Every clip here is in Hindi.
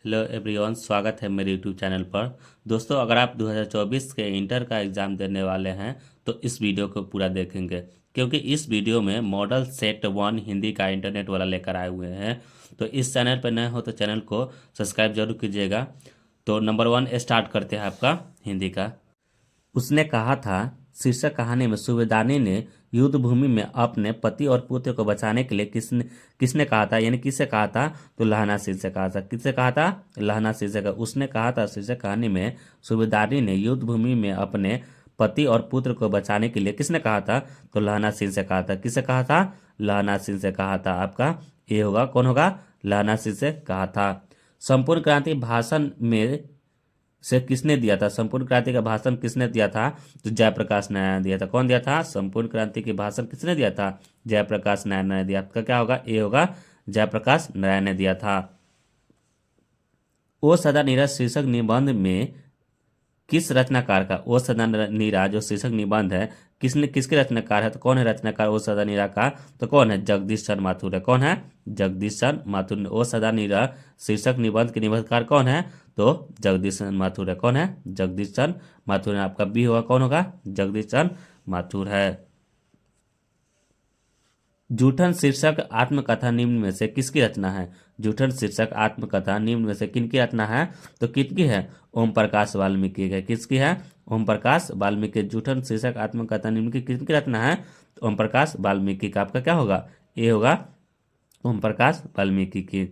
हेलो एवरीवन, स्वागत है मेरे यूट्यूब चैनल पर। दोस्तों, अगर आप 2024 के इंटर का एग्ज़ाम देने वाले हैं तो इस वीडियो को पूरा देखेंगे, क्योंकि इस वीडियो में मॉडल सेट 1 हिंदी का इंटरनेट वाला लेकर आए हुए हैं। तो इस चैनल पर नए हो तो चैनल को सब्सक्राइब जरूर कीजिएगा। तो नंबर 1 स्टार्ट करते हैं आपका हिंदी का। उसने कहा था शीर्षक कहानी में सूबेदारनी ने युद्ध भूमि में अपने पति और पुत्र को बचाने के लिए किसने किसने कहा था, यानी किससे कहा था? तो लहना सिंह से कहा था। किससे कहा था? लहना सिंह से कहा। उसने कहा था शीर्षक कहानी में सूबेदारनी ने युद्ध भूमि में अपने पति और पुत्र को बचाने के लिए किसने कहा था? तो लहना सिंह से कहा था। किससे कहा था? लहना सिंह से कहा था। आपका ये होगा, कौन होगा? लहना सिंह से कहा था। संपूर्ण क्रांति भाषण में से किसने दिया था? संपूर्ण क्रांति का भाषण किसने दिया था? तो जयप्रकाश नारायण ने दिया था। कौन दिया था? संपूर्ण क्रांति की भाषण किसने दिया था? जयप्रकाश नारायण ने दिया। आपका क्या होगा? ए होगा, जयप्रकाश नारायण ने दिया था। ओ सदा नीरज शीर्षक निबंध में किस रचनाकार का? ओ सदा नीरा जो शीर्षक निबंध है, किसके रचनाकार है? तो कौन है रचनाकार ओ सदा नीरा का? तो कौन है? जगदीश चंद्र माथुर है। कौन है? जगदीश चंद्र माथुर ने ओ सदा नीरा शीर्षक निबंध के निबंधकार कौन है? तो जगदीश चंद्र माथुर है। कौन है? जगदीश चंद्र माथुर है। आपका बी होगा, कौन होगा? जगदीश चंद्र माथुर है। जूठन शीर्षक आत्मकथा निम्न में से किसकी रचना है? जूठन शीर्षक आत्मकथा निम्न में से किनकी रचना है? तो किसकी है? ओम प्रकाश वाल्मीकि है। किसकी है? ओम प्रकाश वाल्मीकि। जूठन शीर्षक आत्मकथा निम्न की किसकी रचना है? तो ओम प्रकाश वाल्मीकि का। आपका क्या होगा? ये होगा, ओम प्रकाश वाल्मीकि की।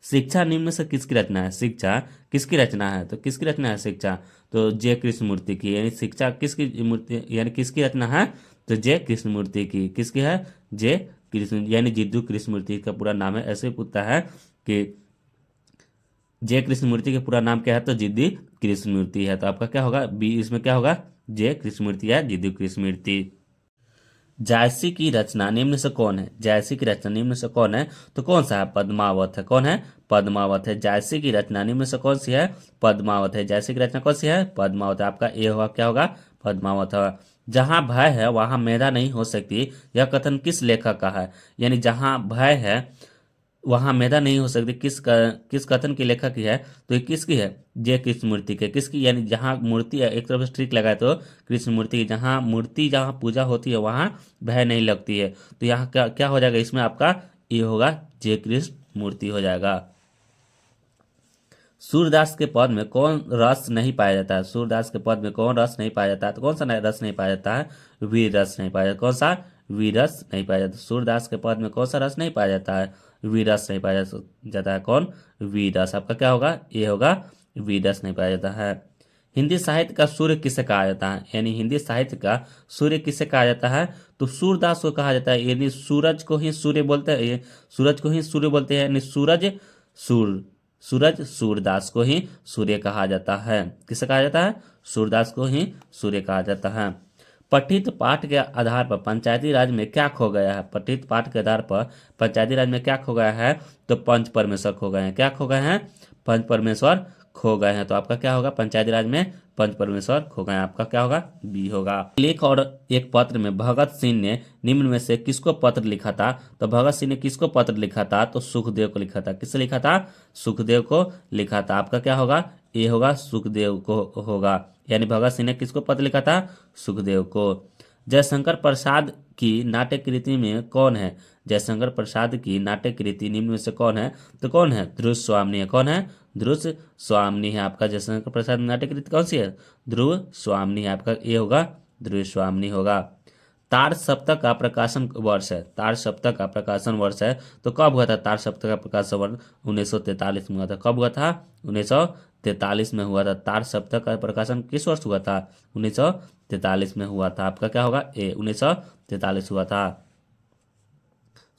शिक्षा निम्न से किसकी रचना है? शिक्षा किसकी रचना है? तो किसकी रचना है शिक्षा? तो जे कृष्णमूर्ति की। यानी शिक्षा किसकी मूर्ति, यानी किसकी रचना है? तो जे कृष्णमूर्ति की। किसकी है? जे कृष्ण, यानी जिद्दू कृष्णमूर्ति का पूरा नाम है। ऐसे पूछता है कि जे कृष्णमूर्ति का पूरा नाम क्या है? तो जिद्दी कृष्णमूर्ति है। तो आपका क्या होगा? बी इसमें क्या होगा? जे कृष्णमूर्ति है, जिद्दू कृष्णमूर्ति। जायसी की रचना निम्न से कौन है? जायसी की रचना निम्न से कौन है? तो कौन सा है? पद्मावत है। कौन है? पद्मावत है। जायसी की रचना निम्न से कौन सी है? पद्मावत है। जायसी की रचना कौन सी है? पद्मावत है। आपका ए होगा, क्या होगा? पद्मावत है। जहां भय है वहां मेधा नहीं हो सकती, यह कथन किस लेखक का है? यानी जहां भय है वहां मेधा नहीं हो सकती, किस कथन की लेखक की है? तो ये किसकी है? जे कृष्णमूर्ति के। किसकी? यानी जहां मूर्ति है, एक तरफ से स्ट्रिक लगाए तो कृष्णमूर्ति की। जहां मूर्ति, जहां पूजा होती है वहां भय नहीं लगती है। तो यहाँ क्या क्या हो जाएगा? इसमें आपका ये होगा, जे कृष्ण मूर्ति हो जाएगा। सूरदास के पद में कौन रस नहीं पाया जाता है? सूरदास के पद में कौन रस नहीं पाया जाता है? तो कौन सा रस नहीं पाया जाता है? वीर रस नहीं पाया जाता। कौन सा? वीर रस नहीं पाया जाता। सूरदास के पद में कौन सा रस नहीं पाया जाता है? वीर रस नहीं पाया जाता है। कौन? वीर रस। आपका क्या होगा? ये होगा, वीर रस नहीं पाया जाता है। हिंदी साहित्य का सूर्य किसे कहा जाता है? यानी हिंदी साहित्य का सूर्य किसे कहा जाता है? तो सूरदास को कहा जाता है। यानी सूरज को ही सूर्य बोलते हैं, ये सूरज को ही सूर्य बोलते हैं। यानी सूरज सूरदास को ही सूर्य कहा जाता है। किसे कहा जाता है? सूरदास को ही सूर्य कहा जाता है। पठित पाठ के आधार पर पंचायती राज में क्या खो गया है? पठित पाठ के आधार पर पंचायती राज में क्या खो गया है? तो पंच परमेश्वर खो गए हैं। क्या खो गए हैं? पंच परमेश्वर खो गए हैं। तो आपका क्या होगा? पंचायती राज में पंच परमेश्वर खो गए हैं। आपका क्या होगा? बी होगा। लेख और एक पत्र में भगत सिंह ने निम्न में से किसको पत्र लिखा था? तो भगत सिंह ने किसको पत्र लिखा था? तो सुखदेव को लिखा था। किससे लिखा था? सुखदेव को लिखा था। आपका क्या होगा? ये होगा, सुखदेव को होगा। यानी भगत सिंह ने किसको पत्र लिखा था? सुखदेव को। जयशंकर प्रसाद की नाट्य कृति में कौन है? जयशंकर प्रसाद की नाट्य कृति निम्न में से कौन है? तो कौन है? ध्रुव स्वामिनी है। कौन है? ध्रुव स्वामिनी है। आपका जयशंकर प्रसाद नाट्य कृति कौन सी है? ध्रुव स्वामिनी है। आपका ये होगा, ध्रुव स्वामिनी होगा। तार सप्तक का प्रकाशन वर्ष है। तार सप्तक का प्रकाशन वर्ष है तो कब हुआ था? तार सप्तक का प्रकाशन वर्ष 1943 में हुआ था। कब हुआ था? 1943 में हुआ था। तार सप्तक का प्रकाशन किस वर्ष हुआ था? 1943 में हुआ था। आपका क्या होगा? ए 1943 हुआ था।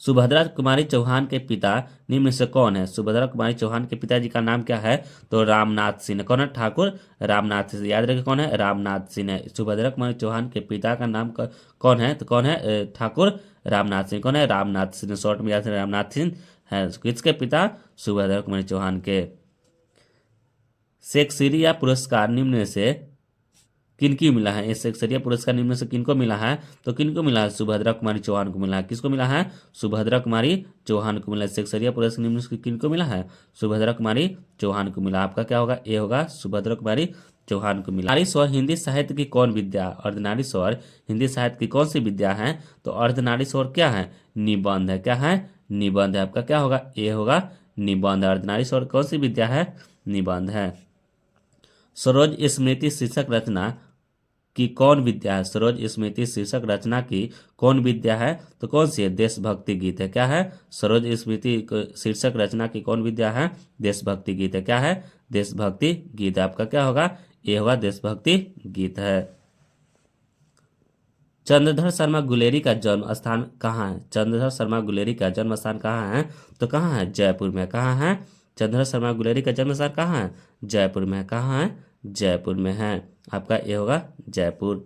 सुभद्रा कुमारी चौहान के पिता निम्न से कौन है? सुभद्रा कुमारी चौहान के पिताजी का नाम क्या है? तो रामनाथ सिंह। कौन है? ठाकुर रामनाथ सिंह। याद रखिए, कौन है? रामनाथ सिंह है। सुभद्रा कुमारी चौहान के पिता का नाम कौन है? तो कौन है? ठाकुर रामनाथ सिंह। कौन है? रामनाथ सिंह। शॉर्ट में याद रखिए, रामनाथ सिंह है। किसके पिता? सुभद्रा कुमारी चौहान के। शेक्सपियर पुरस्कार निम्न में से किनको मिला है? ये सेक्सरिया पुरस्कार निम्न में से किनको मिला है? तो किनको मिला है? सुभद्रा कुमारी चौहान को मिला है। किसको मिला है? सुभद्रा कुमारी चौहान को मिला है। सेक्सरिया पुरस्कार निम्न में से किनको मिला है? सुभद्रा कुमारी चौहान को मिला। आपका क्या होगा? ए होगा, सुभद्रा कुमारी चौहान को मिला। अर्धनारी स्वर हिंदी साहित्य की कौन विद्या? अर्धनारी स्वर हिंदी साहित्य की कौन सी विद्या है? तो अर्धनारी स्वर क्या है? निबंध है। क्या है? निबंध है। आपका क्या होगा? ए होगा, निबंध। अर्धनारी स्वर कौन सी विद्या है? निबंध है। सरोज स्मृति शीर्षक रचना की कौन विद्या है? सरोज स्मृति शीर्षक रचना की कौन विद्या है? तो कौन सी है? देशभक्ति गीत है। क्या है? सरोज स्मृति शीर्षक रचना की कौन विद्या है? देशभक्ति गीत है। क्या है? देशभक्ति गीत है। आपका क्या होगा? ये होगा, देशभक्ति गीत है। चंद्रधर शर्मा गुलेरी का जन्म स्थान कहाँ है? चंद्रधर शर्मा गुलेरी का जन्म स्थान कहाँ है? तो कहाँ है? जयपुर में। कहाँ है? चंद्रधर शर्मा गुलेरी का जन्म स्थान कहाँ है? जयपुर में। कहाँ है? जयपुर में है। आपका ये होगा, जयपुर।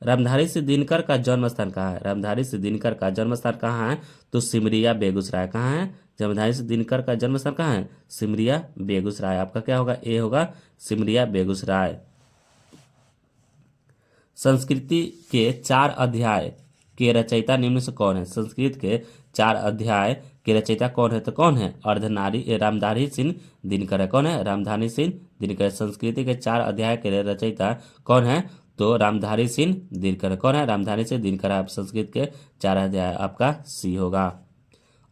रामधारी सिंह दिनकर का जन्म स्थान कहाँ है? रामधारी सिंह दिनकर का जन्म स्थान कहाँ है? तो सिमरिया बेगूसराय। कहाँ है? रामधारी सिंह दिनकर का जन्म स्थान कहाँ है? सिमरिया बेगूसराय। आपका क्या होगा? ए होगा, सिमरिया बेगूसराय। संस्कृति के 4 अध्याय के रचयिता निम्न से कौन है? संस्कृत के 4 अध्याय के रचयिता कौन है? तो कौन है? रामधारी सिंह दिनकर है। कौन है? रामधारी सिंह दिनकर। संस्कृति के 4 अध्याय के रचयिता कौन है? तो रामधारी सिंह दिनकर। कौन है? रामधारी सिंह दिनकर। आप संस्कृत के 4 अध्याय, आपका सी होगा।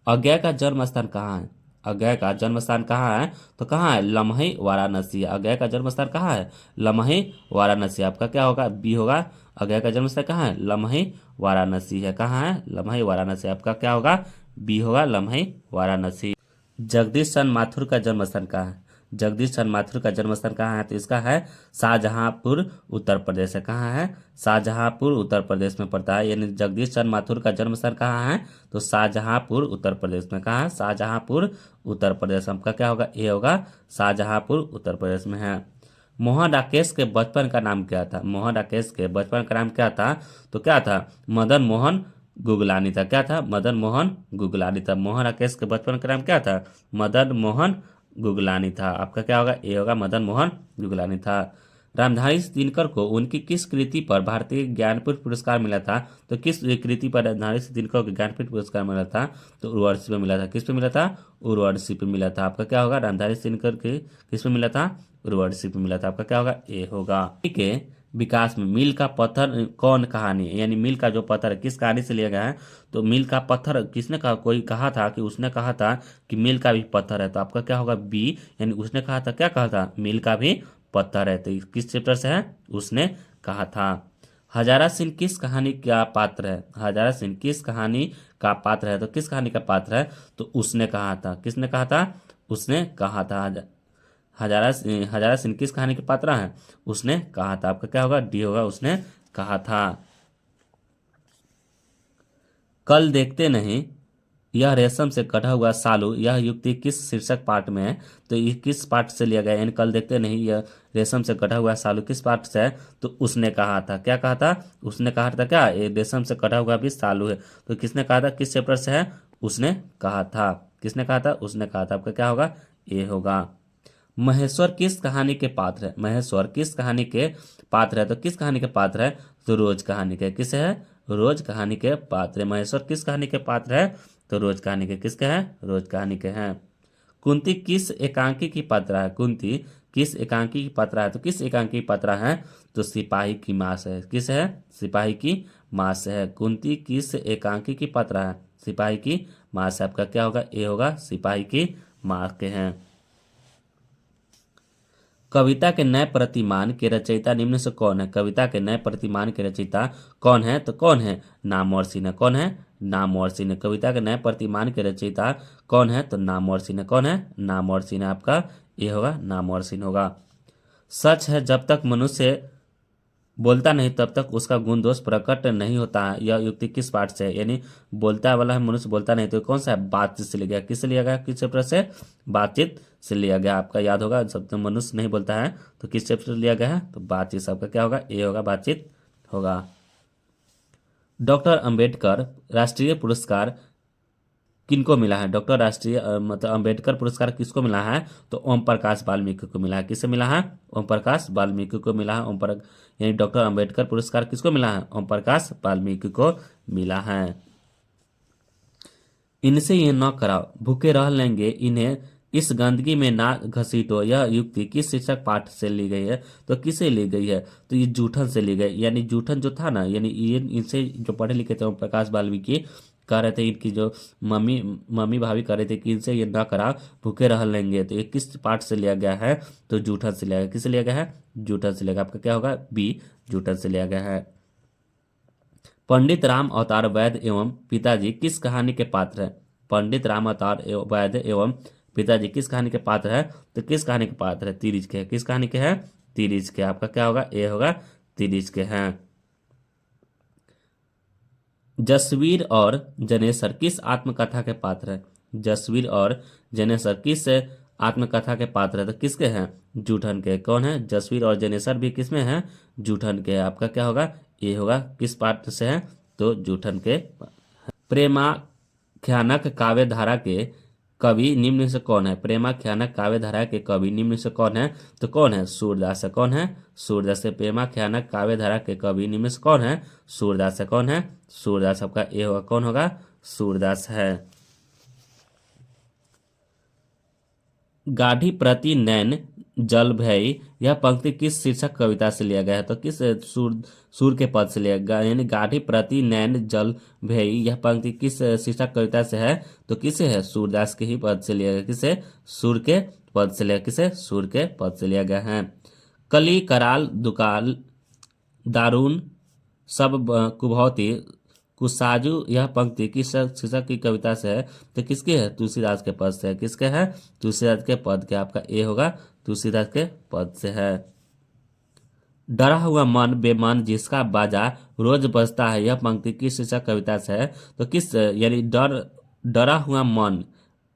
अज्ञा का जन्म स्थान कहाँ है? अज्ञा का जन्म स्थान कहाँ है? तो कहाँ है? लमही वाराणसी। अज्ञा का जन्म स्थान कहाँ है? लमही वाराणसी। आपका क्या होगा? बी होगा। अज्ञा का जन्म स्थान कहाँ है? लमही वाराणसी है। कहाँ है? लमही वाराणसी। आपका क्या होगा? बी होगा, लमही वाराणसी। जगदीश चंद्र माथुर का जन्म स्थान कहाँ है? जगदीश चंद्र माथुर का जन्म स्थान कहाँ है? तो इसका है शाहजहांपुर, उत्तर प्रदेश है। कहाँ है? शाहजहांपुर, उत्तर प्रदेश में पड़ता है। यानी जगदीश चंद्र माथुर का जन्म स्थान कहाँ है? तो शाहजहांपुर, उत्तर प्रदेश में। कहाँ है? शाहजहांपुर, उत्तर प्रदेश। आपका क्या होगा? ए होगा, शाहजहांपुर, उत्तर प्रदेश में है। मोहन राकेश के बचपन का नाम क्या था? मोहन राकेश के बचपन का नाम क्या था? तो क्या था? मदन मोहन गुगलानी था। क्या था? मदन मोहन गुगलानी था। मोहन राकेश के बचपन का नाम क्या था? मदन मोहन गुगलानी था। आपका क्या होगा? ए होगा, मदन मोहन गुगलानी था। रामधारी दिनकर को उनकी किस कृति पर भारतीय ज्ञानपीठ पुरस्कार मिला था? तो किस कृति पर रामधारी दिनकर को ज्ञानपीठ पुरस्कार मिला था? तो उर्वशी पे मिला था। किस पे मिला था? उर्वशी पे मिला था। आपका क्या होगा? रामधारी दिनकर के किस पे मिला था? उर्वशी पे मिला था। आपका क्या होगा? ए होगा। ठीक है। विकास में मील का पत्थर कौन कहानी है? यानी मील का जो पत्थर है किस कहानी से लिया गया है? तो मील का पत्थर किसने कहा? कोई कहा था कि उसने कहा था कि मील का भी पत्थर है। तो आपका क्या होगा? बी। यानी उसने कहा था, क्या कहा था? मील का भी पत्थर है। तो किस चैप्टर से है? उसने कहा था। हजारा सिंह किस कहानी का पात्र है? हजारा सिंह किस कहानी का पात्र है? तो किस कहानी का पात्र है? तो उसने कहा था। किसने कहा था? उसने कहा था। हजारा हजारा सिंह किस कहानी के पात्र है? उसने कहा था। आपका क्या होगा? डी होगा, उसने कहा था। कल देखते नहीं, यह रेशम से कटा हुआ सालू, यह युक्ति किस शीर्षक पाठ में है? तो ये किस पाठ से लिया गया? यानी कल देखते नहीं, यह रेशम से कटा हुआ सालू किस पाठ से है? तो उसने कहा था। क्या कहा था? उसने कहा था। क्या? ये रेशम से कटा हुआ भी सालू है। तो किसने कहा था? किस चैप्टर से है? उसने कहा था। किसने कहा था? उसने कहा था। आपका क्या होगा? ए होगा। महेश्वर किस कहानी के पात्र है? महेश्वर किस कहानी के पात्र है? तो किस कहानी के पात्र है? तो रोज कहानी के। किस है? रोज कहानी के पात्र है। महेश्वर किस कहानी के पात्र है? तो रोज कहानी के। किसके हैं? रोज कहानी के हैं। कुंती किस एकांकी की पात्रा है? कुंती किस एकांकी की पात्रा है? तो किस एकांकी की पात्रा है? तो सिपाही की मास है। किस है? सिपाही की मास है। कुंती किस एकांकी की पात्रा है? सिपाही की मास है। आपका क्या होगा? ए होगा, सिपाही की मास के हैं। कविता के नए प्रतिमान के रचयिता निम्न से कौन है? कविता के नए प्रतिमान के रचयिता कौन है? तो कौन है? नामवर सिंह है। कौन है? नामवर सिंह है। कविता के नए प्रतिमान के रचयिता कौन है? तो नामवर सिंह है। कौन है? नामवर सिंह है। आपका ये होगा, नामवर सिंह होगा। सच है, जब तक मनुष्य बोलता नहीं तब तक उसका गुण दोष प्रकट नहीं होता है। यह युक्ति किस पाठ से है? यानी बोलता वाला है, मनुष्य बोलता नहीं, तो कौन सा है? बातचीत से लिया गया। किससे लिया गया? किस चैप्टर से? बातचीत से लिया गया। आपका याद होगा, जब तक मनुष्य नहीं बोलता है तो किस चैप्टर से लिया गया है? तो बातचीत। आपका क्या होगा? ए होगा, बातचीत होगा। डॉक्टर अंबेडकर राष्ट्रीय पुरस्कार किनको मिला है? डॉक्टर राष्ट्रीय मतलब अंबेडकर पुरस्कार किसको मिला है? तो ओम प्रकाश वाल्मीकि को मिला है। किसे मिला है? ओम प्रकाश वाल्मीकि को मिला है। यानी डॉक्टर अंबेडकर पुरस्कार किसको मिला है? ओम प्रकाश वाल्मीकि को मिला है। इनसे ये न कराओ, भूखे रह लेंगे इन्हें इस गंदगी में ना घसीटो, यह युक्ति किस शिक्षक पाठ से ली गई है? तो किसे ली गई है? तो ये जूठन से ली गई। यानी जूठन जो था ना, यानी ये इनसे जो पढ़े लिखे थे ओम प्रकाश वाल्मीकि कह रहे थे, इनकी जो मम्मी मम्मी भाभी कह रहे थे कि इनसे ये ना करा, भूखे रह लेंगे। तो ये किस पाठ से लिया गया है? तो जूठन से लिया गया। किससे लिया गया है? जूठन से लिया गया। आपका क्या होगा? बी, जूठन से लिया गया है। पंडित राम अवतार वैद्य एवं पिताजी किस कहानी के पात्र हैं? पंडित राम अवतार वैद्य एवं पिताजी किस कहानी के पात्र है? तो किस कहानी के पात्र है? तिरिच के। किस कहानी के हैं? तिरिच के। आपका क्या होगा? ए होगा, तिरिच के हैं। जसवीर और जनेसर किस आत्मकथा के पात्र है? जसवीर और जनेसर किस आत्मकथा के पात्र है? तो किसके हैं? जूठन के। कौन है? जसवीर और जनेसर भी किसमें है? जूठन के। आपका क्या होगा? ये होगा। किस पात्र से है? तो जूठन के। प्रेमाख्यानक काव्य धारा के कवि निम्न से कौन है? प्रेमाख्यानक काव्य धारा के कवि निम्न से कौन है? तो कौन है? सूरदास है। कौन है? सूरदास है। प्रेमाख्यानक काव्य धारा के कवि निम्न से कौन है? सूरदास है। कौन है? सूरदास। आपका ए होगा। कौन होगा? सूरदास है। गाढ़ी प्रति नैन जल भय, यह पंक्ति किस शीर्षक कविता से लिया गया है? तो किस सूर के पद से लिया गया? यानी गाढ़ी प्रति नैन जल भय, यह पंक्ति किस शीर्षक कविता से है? तो किसे है? सूरदास के ही पद से लिया गया। किसे? सूर के पद से लिया। किसे? सूर के पद से लिया गया है। कली कराल दुकाल दारुण सब कुभौती कुसाजू, यह पंक्ति किस शीर्षक की कविता से है? तो किसकी है? तुलसीदास के पद से है। किसके है? तुलसीदास के पद के। आपका ए होगा, तुलसीदास के पद से है। डरा हुआ मन बेमन जिसका बाजा रोज बजता है, यह पंक्ति किस शीर्षक कविता से है? तो किस, यानी डरा हुआ मन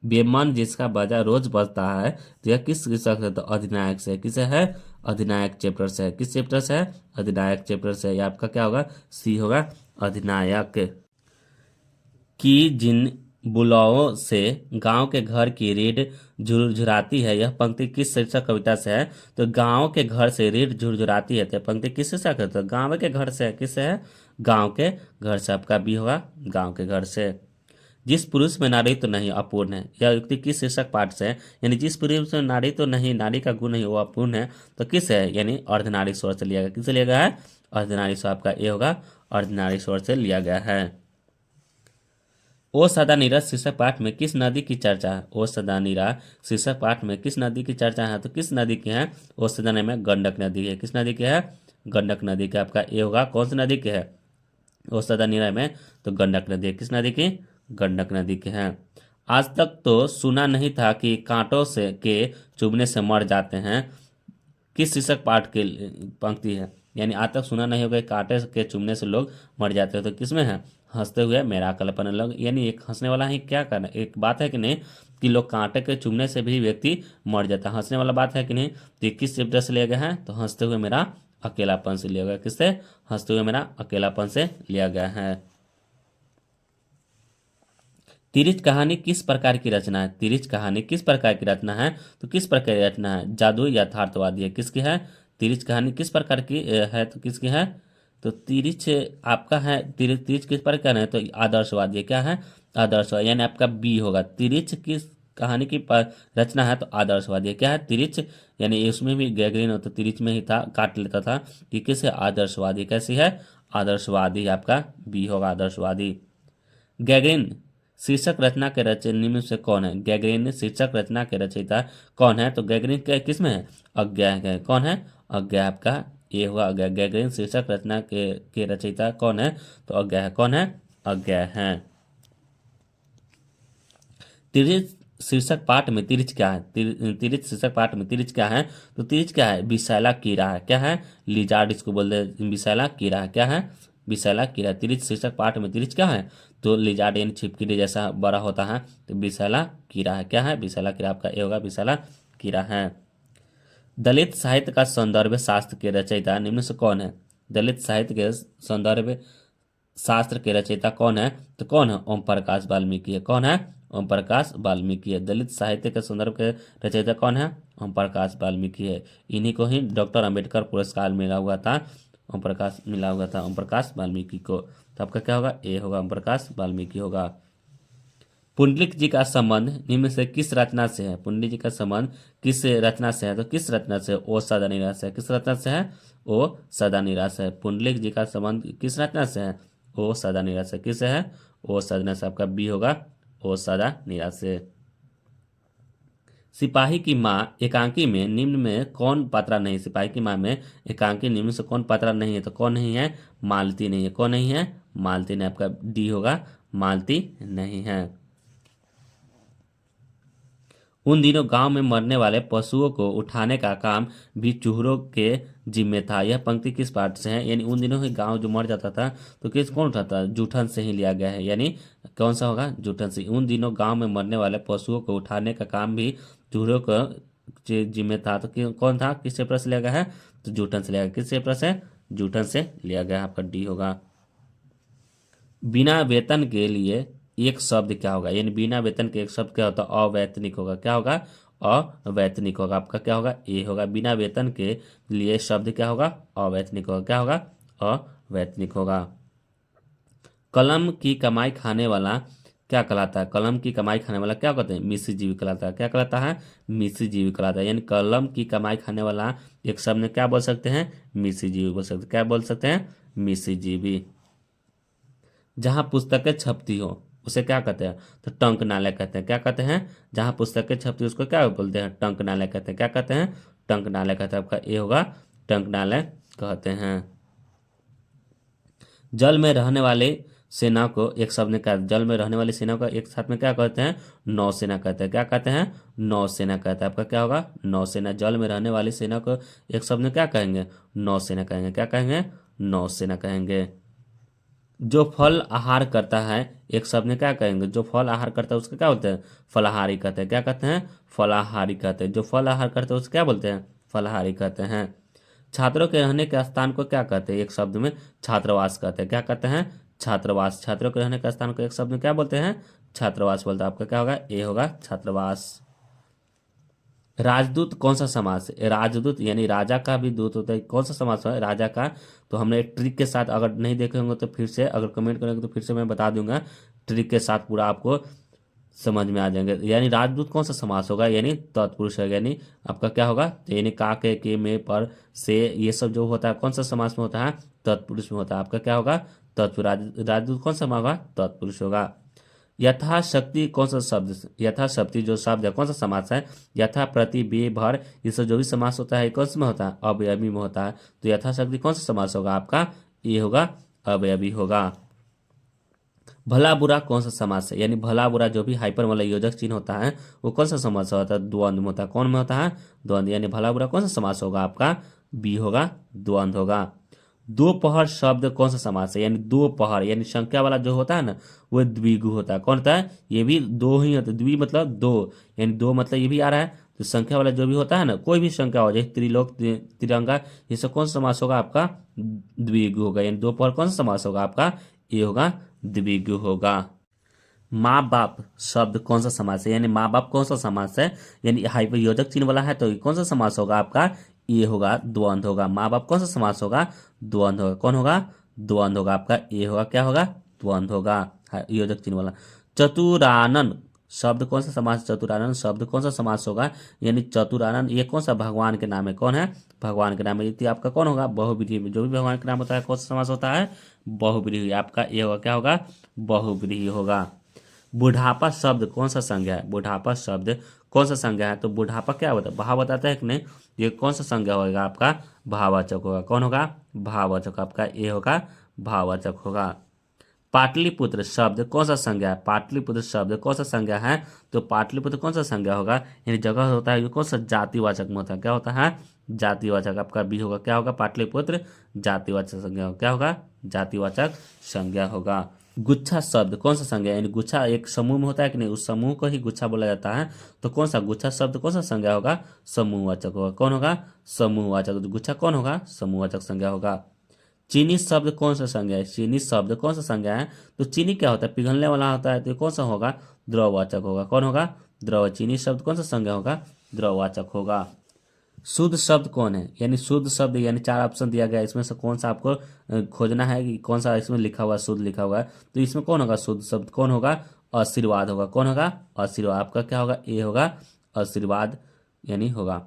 बेमन जिसका बाजा रोज बजता है, तो यह किस शीर्षक से? तो अधिनायक से। किसे है? अधिनायक चैप्टर से है। किस चैप्टर से है? अधिनायक चैप्टर से। यह आपका क्या होगा? सी होगा, अधिनायक। कि जिन बुलाओं से गांव के घर की रीढ़ झुरझुराती है, यह पंक्ति किस शीर्षक कविता से है? तो गांव के घर से रीढ़ झुरझुराती है, तो पंक्ति किस शीर्षक है? तो गांव के घर से है। किससे है? गांव के घर से। आपका बी होगा, गांव के घर से। जिस पुरुष में नारी तो नहीं अपूर्ण है, यह युक्ति किस शीर्षक पाठ से है? यानी जिस पुरुष में नारी तो नहीं, नारी का गुण नहीं, वो अपूर्ण है, तो किस है? यानी अर्धनारीश्वर से लिया गया। किससे लिया गया है? अर्धनारीश्वर। आपका ए होगा, अर्धनारीश्वर से लिया गया है। ओ सदा नीरज शीर्षक पाठ में किस नदी की चर्चा है? ओ सदा नीरा शीर्षक पाठ में किस नदी की चर्चा है? तो किस नदी की है? ओ सदा में गंडक नदी है। किस नदी की है? गंडक नदी का। आपका ए होगा। कौन सी नदी की है? ओ सदा नीरा में तो गंडक नदी है। किस नदी की? गंडक नदी के हैं। आज तक तो सुना नहीं था कि कांटों से के चुभने से मर जाते हैं, किस शीर्षक पाठ की पंक्ति है? यानी आज तक सुना नहीं होगा कांटे के चुभने से लोग मर जाते हैं, तो किसमें है? हंसते हुए मेरा कल्पना लोग। यानी एक हंसने वाला ही क्या करना, एक बात है कि नहीं कि लोग कांटे के चुभने से भी व्यक्ति मर जाता है, हंसने वाला बात है कि नहीं? तो किस चैप्टर से लिया गया है? तो हंसते हुए मेरा अकेलापन से लिया गया। किससे? हंसते हुए मेरा अकेलापन से लिया गया है। तिरिच कहानी किस प्रकार की रचना है? तिरिच कहानी किस प्रकार की रचना है? तो किस प्रकार की रचना है? जादुई यथार्थवादी है। किसकी है? तिरिच कहानी किस प्रकार की है? तो किसकी है? तो तिरिच आपका है, तिरिच किस प्रकार है? तो आदर्शवादी है। क्या है? आदर्शवादी। यानी आपका बी होगा। तिरिच किस कहानी की रचना है? तो आदर्शवादी है। क्या है? तिरिच। यानी उसमें भी गैगरीन हो तो तिरिच में ही था, काट लेता था कि किसे? आदर्शवादी। कैसी है? आदर्शवादी। आपका बी होगा, आदर्शवादी। गैगरीन शीर्षक रचना के रचय निम्न से कौन है? गैगरीन शीर्षक रचना के रचयिता कौन है? तो गैगरीन के किस में है? अज्ञा है। कौन है? अज्ञा। आपका ये हुआ अज्ञा। गैगरीन शीर्षक रचना के रचयिता कौन है? तो अज्ञा है। कौन है? अज्ञा है। तिरिच शीर्षक पाठ में तिरिच क्या है? तिरिच शीर्षक पाठ में तिरिच क्या है? तो तिरिच क्या है? विषैला कीड़ा है। क्या है? लिजार्ड इसको बोलते हैं। विषैला कीड़ा है। क्या है? विषैला कीड़ा। तिरिच शीर्षक पाठ में तिरिच क्या है? तो लिजार्ड यानी छिपकली जैसा बड़ा होता है, तो विषैला कीड़ा है। क्या है? विषैला कीड़ा। आपका ए होगा, विषैला कीड़ा है। दलित साहित्य का सौंदर्य शास्त्र के रचयिता निम्न से कौन है? दलित साहित्य के सौंदर्य शास्त्र के रचयिता कौन है? तो कौन है? ओम प्रकाश वाल्मीकि है। कौन है? ओम प्रकाश वाल्मीकि है। दलित साहित्य के संदर्भ के रचयिता कौन है? ओम प्रकाश वाल्मीकि है। इन्हीं को ही डॉक्टर अंबेडकर पुरस्कार मिला हुआ था, ओम प्रकाश मिला हुआ था ओम प्रकाश वाल्मीकि को। तो आपका क्या होगा? ए होगा, ओम प्रकाश वाल्मीकि होगा। पुंडलिक जी का संबंध निम्न से किस रचना से है? पुंडलिक जी का संबंध किस रचना से है? तो किस रचना से? ओ सदा निराश है। किस रचना से है? ओ सदा निराश है। पुंडलिक जी का संबंध किस रचना से है? ओ सदा निराश है। किससे है? ओ सदा से। आपका बी होगा, ओ सदा निराश है। सिपाही की माँ एकांकी में निम्न में कौन पात्रा नहीं? सिपाही की माँ में एकांकी निम्न से कौन पात्रा नहीं है? तो कौन नहीं है? मालती नहीं है। कौन नहीं है? मालती नहीं। आपका डी होगा, मालती नहीं है। उन दिनों गांव में मरने वाले पशुओं को उठाने का काम भी चूहरों के जिम्मे था। यह पंक्ति किस पाठ से है? यानी उन दिनों ही गांव जो मर जाता था तो कौन उठाता? जूठन से ही लिया गया है। यानी कौन सा होगा? जूठन से। उन दिनों गांव में मरने वाले पशुओं को उठाने का काम भी चूहरों का जिम्मे था। तो कौन था? किस चैप्टर से लिया गया है? तो जूठन से लिया गया। किस चैप्टर से? जूठन से लिया गया। आपका डी होगा। बिना वेतन के लिए एक शब्द क्या होगा? यानी बिना वेतन के एक शब्द क्या होता है? अवैतनिक होगा। क्या होगा? अवैतनिक होगा। आपका क्या होगा? ए होगा। बिना वेतन के लिए शब्द क्या होगा? अवैतनिक होगा। क्या होगा? अवैतनिक होगा। कलम की कमाई खाने वाला क्या कहलाता है? कलम की कमाई खाने वाला क्या कहते हैं? मिश्रजीवी कहलाता है। क्या कहलाता है? मिश्रजीवी कहलाता है। यानी कलम की कमाई खाने वाला एक शब्द में क्या बोल सकते हैं? मिश्रजीवी बोल सकते हैं। क्या बोल सकते हैं? मिश्रजीवी। जहाँ पुस्तकें छपती हो उसे क्या कहते हैं? तो टंकनालय कहते हैं। क्या कहते हैं? जहाँ पुस्तकें छपती है उसको क्या बोलते हैं? टंकनालय कहते हैं। क्या कहते हैं? टंकनालय कहते हैं। आपका ए होगा, टंकनालय कहते हैं। जल में रहने वाले सेना को एक शब्द में क्या? जल में रहने वाली सेना को एक साथ में क्या कहते हैं? नौसेना कहते हैं। क्या कहते हैं? नौसेना कहते हैं। आपका क्या होगा? नौसेना। जल में रहने वाली सेना को एक शब्द में क्या कहेंगे? नौसेना कहेंगे। क्या कहेंगे? नौसेना कहेंगे। जो फल आहार करता है एक शब्द में क्या कहेंगे? जो फल आहार करता है उसको क्या बोलते हैं? फलाहारी कहते हैं। क्या कहते हैं? फलाहारी कहते हैं। जो फल आहार करते हैं उसको क्या बोलते हैं? फलाहारी कहते हैं। छात्रों के रहने के स्थान को क्या कहते हैं? एक शब्द में छात्रावास कहते हैं। क्या कहते हैं? छात्रावास। छात्रों के रहने के स्थान को एक शब्द में क्या बोलते हैं? छात्रावास बोलते हैं। आपका क्या होगा? ए होगा, छात्रावास। राजदूत कौन सा समास है? राजदूत यानी राजा का भी दूत होता है। कौन सा समास है राजा का? तो हमने एक ट्रिक के साथ, अगर नहीं देखे होंगे तो फिर से, अगर कमेंट करेंगे तो फिर से मैं बता दूंगा। ट्रिक के साथ पूरा आपको समझ में आ जाएंगे। यानी राजदूत कौन सा समास होगा? यानी तत्पुरुष है। यानी आपका क्या होगा? तो यानी का, के, में, पर, से, ये सब जो होता है कौन सा समास में होता है? तत्पुरुष में होता है। आपका क्या होगा? तत्पुरुष। राजदूत कौन सा होगा? तत्पुरुष होगा। यथाशक्ति कौन सा शब्द? यथाशक्ति जो शब्द है कौन सा समास है? यथा, प्रति, बे, भर, ये सब जो भी समास होता है कौन सा में होता है? अवयवी में होता है। तो यथाशक्ति कौन सा समास होगा? आपका ये होगा, अवयवी होगा। भला बुरा कौन सा समास है? यानी भला बुरा जो भी हाइपर वाला योजक चिन्ह होता है वो कौन सा समास होता है? द्वंद्व में होता है। कौन में होता है? द्वंद्व। यानी भला बुरा कौन सा समास होगा? आपका बी होगा, द्वंद्व होगा। दोपहर शब्द कौन सा समास है? यानी दोपहर यानी संख्या वाला जो होता है ना वो द्विगु होता है। कौन होता है? ये भी दो ही होता है। द्वि मतलब दो, यानी दो मतलब ये भी आ रहा है। तो संख्या वाला जो भी होता है ना, कोई भी संख्या हो, जैसे त्रिलोक, तिरंगा, ये सब कौन सा समास होगा? आपका द्विगु होगा। यानी दोपहर कौन सा समास होगा? आपका ये होगा, द्विगु होगा। माँ बाप शब्द कौन सा समास है? यानी माँ बाप कौन सा समास है? यानी हाइपर योजक चिन्ह वाला है तो ये कौन सा समास होगा? आपका ये होगा, द्वंद्व होगा। माँ बाप कौन सा समास होगा? द्वंद्व होगा। कौन होगा? द्वंद्व होगा। आपका ये होगा, क्या होगा? द्वंद्व होगा, योजक चिन्ह वाला। चतुरानन शब्द कौन सा समास? चतुरानन शब्द कौन सा समास होगा? यानी चतुरानन ये कौन सा भगवान के नाम है? कौन है? भगवान के नाम है। ये आपका कौन होगा? बहुब्रीहि में जो भी भगवान के नाम होता है कौन सा समास होता है? बहुब्रीहि। आपका ये होगा, क्या होगा? बहुब्रीहि होगा। बुढ़ापा शब्द कौन सा संज्ञा है? बुढ़ापा शब्द कौन सा संज्ञा है? तो बुढ़ापा क्या होता है? भाव बताता है कि नहीं? ये कौन सा संज्ञा होगा? आपका भाववाचक होगा। कौन होगा? भाववाचक। आपका ये होगा, भाववाचक होगा। पाटलिपुत्र शब्द कौन सा संज्ञा है? पाटलिपुत्र शब्द कौन सा संज्ञा है? तो पाटलिपुत्र कौन सा संज्ञा होगा? यानी जगह होता है, ये कौन सा जातिवाचक में होता है? क्या होता है? जातिवाचक। आपका बी होगा, क्या होगा? पाटलिपुत्र जातिवाचक संज्ञा होगा। क्या होगा? जातिवाचक संज्ञा होगा। गुच्छा शब्द कौन सा संज्ञा है? यानी गुच्छा एक समूह में होता है कि नहीं, उस समूह को ही गुच्छा बोला जाता है। तो कौन सा गुच्छा शब्द कौन सा संज्ञा होगा? समूहवाचक होगा। कौन होगा? समूहवाचक। गुच्छा कौन होगा? समूहवाचक संज्ञा होगा। चीनी शब्द कौन सा संज्ञा है? चीनी शब्द कौन सा संज्ञा है? तो चीनी क्या होता है? पिघलने वाला होता है, तो ये कौन सा होगा? द्रववाचक होगा। कौन होगा? द्रव। चीनी शब्द कौन सा संज्ञा होगा? द्रववाचक होगा। शुद्ध शब्द कौन है? यानी शुद्ध शब्द, यानी चार ऑप्शन दिया गया है, इसमें से कौन सा आपको खोजना है कि कौन सा इसमें लिखा हुआ शुद्ध लिखा हुआ है। तो इसमें कौन होगा? शुद्ध शब्द कौन होगा? आशीर्वाद होगा। कौन होगा? आशीर्वाद। आपका क्या होगा? ए होगा, आशीर्वाद यानी होगा।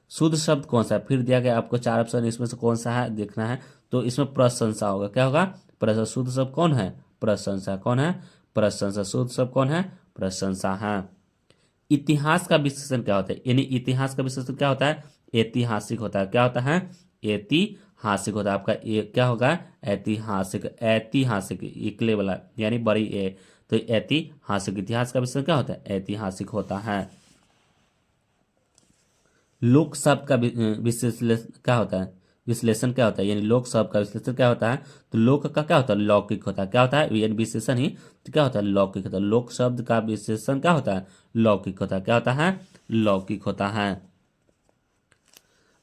शुद्ध शब्द कौन सा है? फिर दिया गया आपको चार ऑप्शन, इसमें से कौन सा है देखना है। तो इसमें प्रशंसा होगा। क्या होगा? प्रशंसा। शुद्ध शब्द कौन है? प्रशंसा। कौन है? प्रशंसा। शुद्ध शब्द कौन है? प्रशंसा है। इतिहास का विश्लेषण क्या होता है? यानी इतिहास का विश्लेषण क्या होता है? ऐतिहासिक होता है। क्या होता है? ऐतिहासिक होता है। आपका ए क्या होगा? ऐतिहासिक। ऐतिहासिक इकले वाला यानी बड़ी ए, तो ऐतिहासिक। इतिहास का विश्लेषण क्या होता है? ऐतिहासिक होता है। लोक शब्द का विश्लेषण क्या होता है? विश्लेषण क्या होता है? यानी लोक शब्द का विश्लेषण क्या होता है? तो लोक का क्या होता है? लौकिक होता है। क्या होता है? यानी विशेषण ही तो क्या होता है? लौकिक होता है। लोक शब्द का विशेषण क्या होता है? लौकिक होता है। क्या होता है? लौकिक होता है।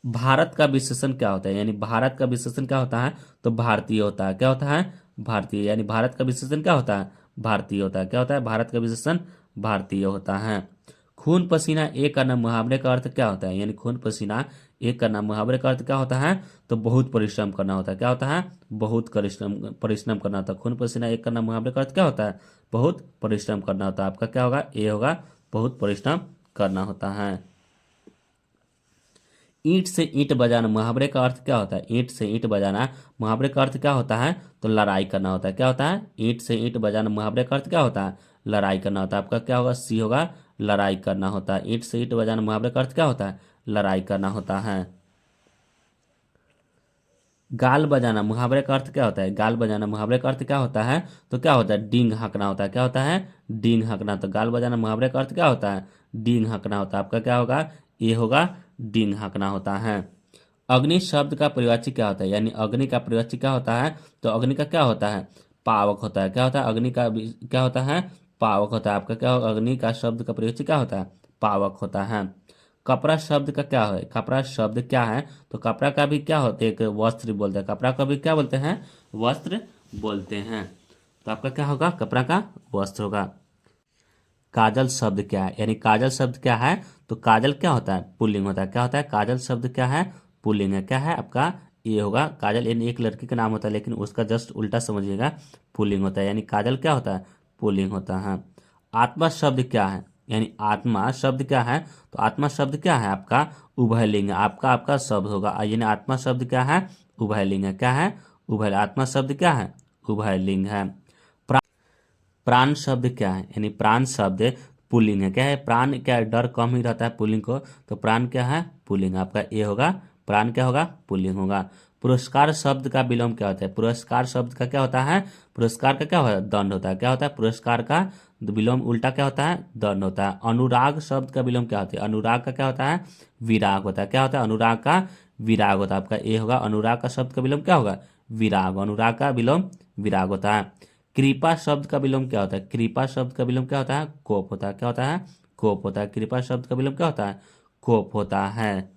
भारत का विशेषण क्या होता है? यानी भारत का विशेषण क्या होता है? तो भारतीय होता है। क्या होता है? भारतीय। यानी भारत का विशेषण क्या होता है? भारतीय होता है। क्या होता है? भारत का विशेषण भारतीय होता है। खून पसीना एक करना मुहावरे का अर्थ क्या होता है? यानी खून पसीना एक करना मुहावरे का अर्थ क्या होता है? तो बहुत परिश्रम करना होता है। क्या होता है? बहुत परिश्रम परिश्रम करना होता है। खून पसीना एक करना मुहावरे का अर्थ क्या होता है? बहुत परिश्रम करना होता है। आपका क्या होगा? ए होगा, बहुत परिश्रम करना होता है। ईंट से ईंट बजाना मुहावरे का अर्थ क्या होता है? ईंट से ईंट बजाना मुहावरे का अर्थ क्या होता है? तो लड़ाई करना होता है। क्या होता है? ईंट से ईंट बजाना मुहावरे का अर्थ क्या होता है? लड़ाई करना होता है। आपका क्या होगा? सी होगा, लड़ाई करना होता है। ईंट से ईंट बजाना मुहावरे का अर्थ क्या होता है? लड़ाई करना होता है। गाल बजाना मुहावरे का अर्थ क्या होता है? गाल बजाना मुहावरे का अर्थ क्या होता है? तो क्या होता है? डींग हाँकना होता है। क्या होता है? डींग हाँकना। तो गाल बजाना मुहावरे का अर्थ क्या होता है? डींग हाँकना होता है। आपका क्या होगा? ये होगा, डींग हाँकना होता है। अग्नि शब्द का प्रयोगवाची क्या होता है? यानी अग्नि का प्रयोगवाची क्या होता है? तो अग्नि का क्या होता है? पावक होता है। क्या होता है? अग्नि का क्या होता है? पावक होता है। आपका क्या होगा? अग्नि का शब्द का प्रयोगवाची क्या होता है? पावक होता है। कपड़ा शब्द का क्या है? कपड़ा शब्द क्या है? तो कपड़ा का भी क्या होता है? एक वस्त्र बोलते हैं। कपड़ा का भी क्या बोलते हैं? वस्त्र बोलते हैं। तो आपका क्या होगा? कपड़ा का वस्त्र होगा। काजल शब्द क्या है? यानी काजल शब्द क्या है? तो काजल क्या होता है? पुल्लिंग होता है। क्या होता है? काजल शब्द क्या है? पुल्लिंग है। क्या है आपका? ये होगा काजल। यानी एक लड़की का नाम होता है, लेकिन उसका जस्ट उल्टा समझिएगा, पुल्लिंग होता है। यानी काजल क्या होता है? पुल्लिंग होता है। आत्मा शब्द क्या है? यानी आत्मा शब्द क्या है? तो आत्मा शब्द क्या है आपका? उभयलिंग है। आपका आपका शब्द होगा। यानी आत्मा शब्द क्या है? उभयलिंग है। क्या है? उभय। आत्मा शब्द क्या है? उभयलिंग है। प्राण शब्द क्या है? यानी प्राण शब्द पुल्लिंग है। क्या है? प्राण क्या है? डर कम ही रहता है पुल्लिंग को, तो प्राण क्या है? पुल्लिंग। आपका ये होगा, प्राण क्या होगा? पुल्लिंग होगा। पुरस्कार शब्द का विलोम क्या होता है? पुरस्कार शब्द का क्या होता है? पुरस्कार का क्या होता है? दंड होता है। क्या होता है? पुरस्कार का विलोम उल्टा क्या होता है? दंड होता है। अनुराग शब्द का विलोम क्या होता है? अनुराग का क्या होता है? विराग होता है। क्या होता है? अनुराग का विराग होता है। आपका ये होगा, अनुराग का शब्द का विलोम क्या होगा? विराग। अनुराग का विलोम विराग होता है। कृपा शब्द का विलोम क्या होता है? कृपा शब्द का विलोम क्या होता है? कोप होता है। क्या होता है? कोप होता है। कृपा शब्द का विलोम क्या होता है? कोप होता है।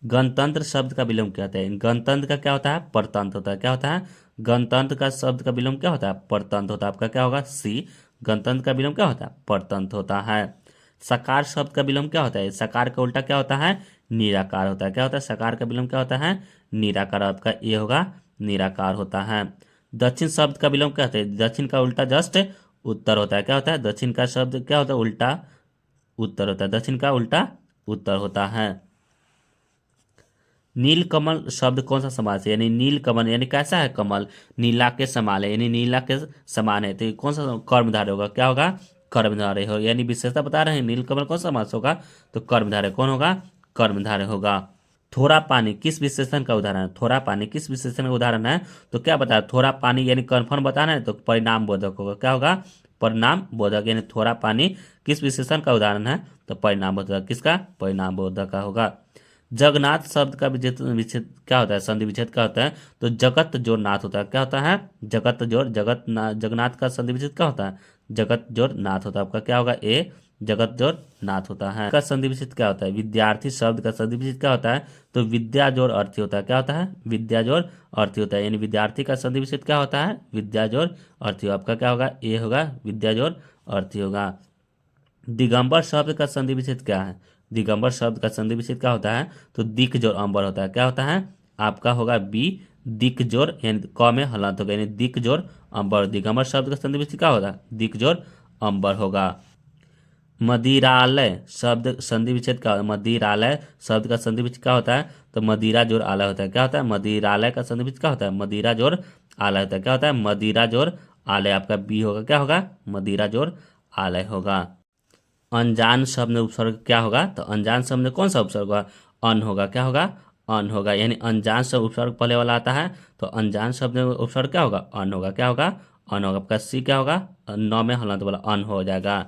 गणतंत्र शब्द का विलोम क्या होता है? गणतंत्र का क्या होता है? परतंत्र होता है। क्या होता है? गणतंत्र का शब्द का विलोम क्या होता है? परतंत्र होता है। आपका क्या होगा? सी। गणतंत्र का विलोम क्या होता है? परतंत्र होता है। सकार शब्द का विलोम क्या होता है? सकार का उल्टा क्या होता है? निराकार होता है। क्या होता है? सकार का विलोम क्या होता है? निराकार। आपका ये होगा, निराकार होता है। दक्षिण शब्द का विलोम क्या होता है? दक्षिण का उल्टा जस्ट उत्तर होता है। क्या होता है? दक्षिण का शब्द क्या होता है? उल्टा उत्तर होता है। दक्षिण का उल्टा उत्तर होता है। नील कमल शब्द कौन सा समास है? यानी नील कमल यानी कैसा है? कमल नीला के समान है, यानी नीला के समान है, तो ये कौन सा कर्मधारय होगा? क्या होगा? कर्मधारय हो। यानी विशेषता बता रहे हैं, नील कमल कौन सा समास होगा? तो कर्मधारय। कौन होगा? कर्मधारय होगा। थोड़ा पानी किस विशेषण का उदाहरण है? थोड़ा पानी किस विशेषण का उदाहरण है? तो क्या बताया? थोड़ा पानी यानी कन्फर्म बताना है, तो परिणाम बोधक होगा। क्या होगा? परिणाम बोधक। यानी थोड़ा पानी किस विशेषण का उदाहरण है? तो परिणाम बोधक। किसका? परिणाम बोधक का होगा। जगन्नाथ शब्द का विच्छेद विच्छेद क्या होता है? संधि विच्छेद क्या होता है? तो जगत जोड़ नाथ होता है। क्या होता है? जगत जोड़ जगत जगन्नाथ का संधि विच्छेद क्या होता है? जगत जोड़ नाथ होता है। आपका क्या होगा? ए जगत जोड़ नाथ होता है। का संधि विच्छेद क्या होता है? विद्यार्थी शब्द का संधि विच्छेद क्या होता है? तो विद्या जोड़ अर्थी होता है। क्या होता है? विद्या जोड़ अर्थी होता है। यानी विद्यार्थी का संधि विच्छेद क्या होता है? विद्या जोड़ अर्थी। आपका क्या होगा? ए होगा, विद्या जोड़ अर्थी होगा। दिगंबर शब्द का संधि विच्छेद क्या है? दिगंबर शब्द का संधि विच्छेद क्या होता है? तो दिक जोड़ अंबर होता है। क्या होता है? आपका होगा बी, दिक जोड़, यानी क में हलंत होगा, यानी दिक जोड़ अंबर। दिगंबर शब्द का संधि विच्छेद क्या होगा? दिक जोड़ अंबर होगा। मदिरालय शब्द संधि विच्छेद का, मदिरालय शब्द का संधि विच्छेद क्या होता है? तो मदिरा जोड़ आलय होता है। क्या होता है? मदिरालय का संधि विच्छेद क्या होता है? मदिरा जोड़ आलय होता है। क्या होता है? मदिरा जोड़ आलय। आपका बी होगा। क्या होगा? मदिरा जोड़ आलय होगा। अनजान शब्द में उपसर्ग क्या होगा? तो अनजान शब्द में कौन सा उपसर्ग होगा? अन होगा। क्या होगा? अन होगा। यानी अनजान शब्द उपसर्ग पहले वाला आता है, तो अनजान शब्द में उपसर्ग क्या होगा? अन होगा। क्या होगा? अन होगा। आपका सी क्या होगा? नौ में हलंत वाला अन हो जाएगा।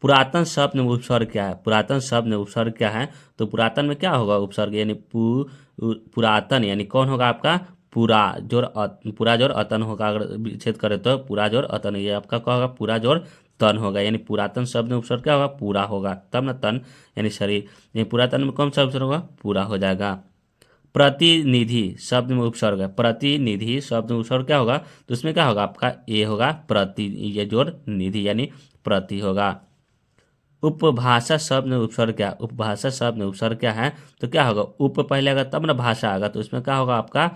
पुरातन शब्द में उपसर्ग क्या है? पुरातन शब्द में उपसर्ग क्या है? तो पुरातन में क्या होगा उपसर्ग? यानी पुरातन, यानी कौन होगा आपका? पूरा जोर पूरा जोर अतन होगा। अगर विच्छेद करें तो पूरा जोर अतन, ये आपका क्या होगा? पूरा जोर तन होगा। यानी पुरातन शब्द में उपसर्ग क्या होगा? पूरा होगा, तब ना तन यानी शरीर। यानी पुरातन में कौन सा उपसर्ग होगा? पूरा हो जाएगा। प्रतिनिधि शब्द में उपसर्ग है। प्रतिनिधि शब्द में उपसर्ग क्या होगा? तो उसमें क्या होगा? आपका ए होगा, प्रति, ये जोड़ निधि यानी प्रति होगा। उपभाषा शब्द में उपसर्ग क्या? उपभाषा शब्द में उपसर्ग क्या है? तो क्या होगा? उप पहले आएगा तब ना भाषा आएगा, तो इसमें क्या होगा आपका?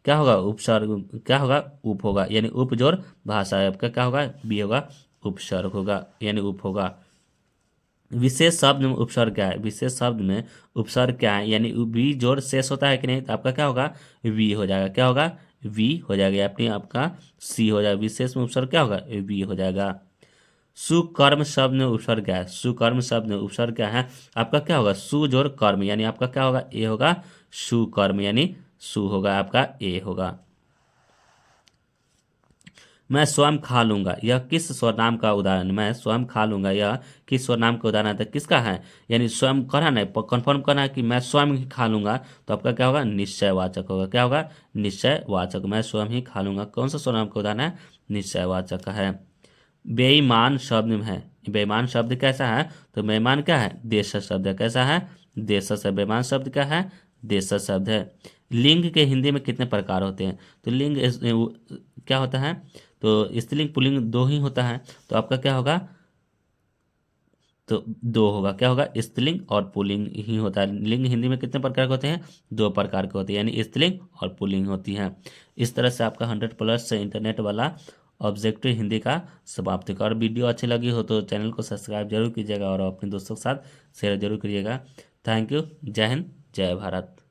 क्या होगा? उपसर्ग क्या होगा? उप होगा, यानी उप जोड़ भाषा है। आपका क्या होगा? बी होगा, उपसर्ग होगा, यानी उप होगा। विशेष शब्द में उपसर्ग क्या है? विशेष शब्द में उपसर्ग क्या है? यानी वी जोड़ शेष होता है कि नहीं? तो आपका क्या होगा? वी हो जाएगा। क्या होगा? वी हो जाएगा, अपनी आपका सी हो जाएगा। विशेष में उपसर्ग क्या होगा? वी हो जाएगा। सुकर्म शब्द में उपसर्ग क्या है? सुकर्म शब्द में उपसर्ग क्या है? आपका क्या होगा? सु जोड़ कर्म, यानी आपका क्या होगा? ए होगा, सुकर्म, यानी सु होगा, आपका ए होगा। मैं स्वयं खा लूंगा, यह किस स्वरनाम का उदाहरण? मैं स्वयं खा लूंगा, यह किस स्वरनाम का उदाहरण है? किसका है? यानी स्वयं करना है, कंफर्म करना है कि मैं स्वयं ही खा लूंगा, तो आपका क्या होगा? निश्चयवाचक होगा। क्या होगा? निश्चयवाचक। मैं स्वयं ही खा लूंगा कौन सा स्वरनाम का उदाहरण है? निश्चयवाचक है। बेईमान शब्द में है। बेईमान शब्द कैसा है? तो बेईमान क्या है? देश शब्द है। कैसा है? देश से। बेईमान शब्द क्या है? देश शब्द है। लिंग के हिंदी में कितने प्रकार होते हैं? तो लिंग क्या होता है? तो स्त्रीलिंग पुल्लिंग दो ही होता है, तो आपका क्या होगा? तो दो होगा। क्या होगा? स्त्रीलिंग और पुल्लिंग ही होता है। लिंग हिंदी में कितने प्रकार के होते हैं? दो प्रकार के होते हैं, यानी स्त्रीलिंग और पुल्लिंग होती हैं। इस तरह से आपका 100+ इंटरनेट वाला ऑब्जेक्टिव हिंदी का समाप्त होगा। और वीडियो अच्छी लगी हो तो चैनल को सब्सक्राइब जरूर कीजिएगा और अपने दोस्तों के साथ शेयर जरूर करिएगा। Thank you. जय हिंद, जय भारत।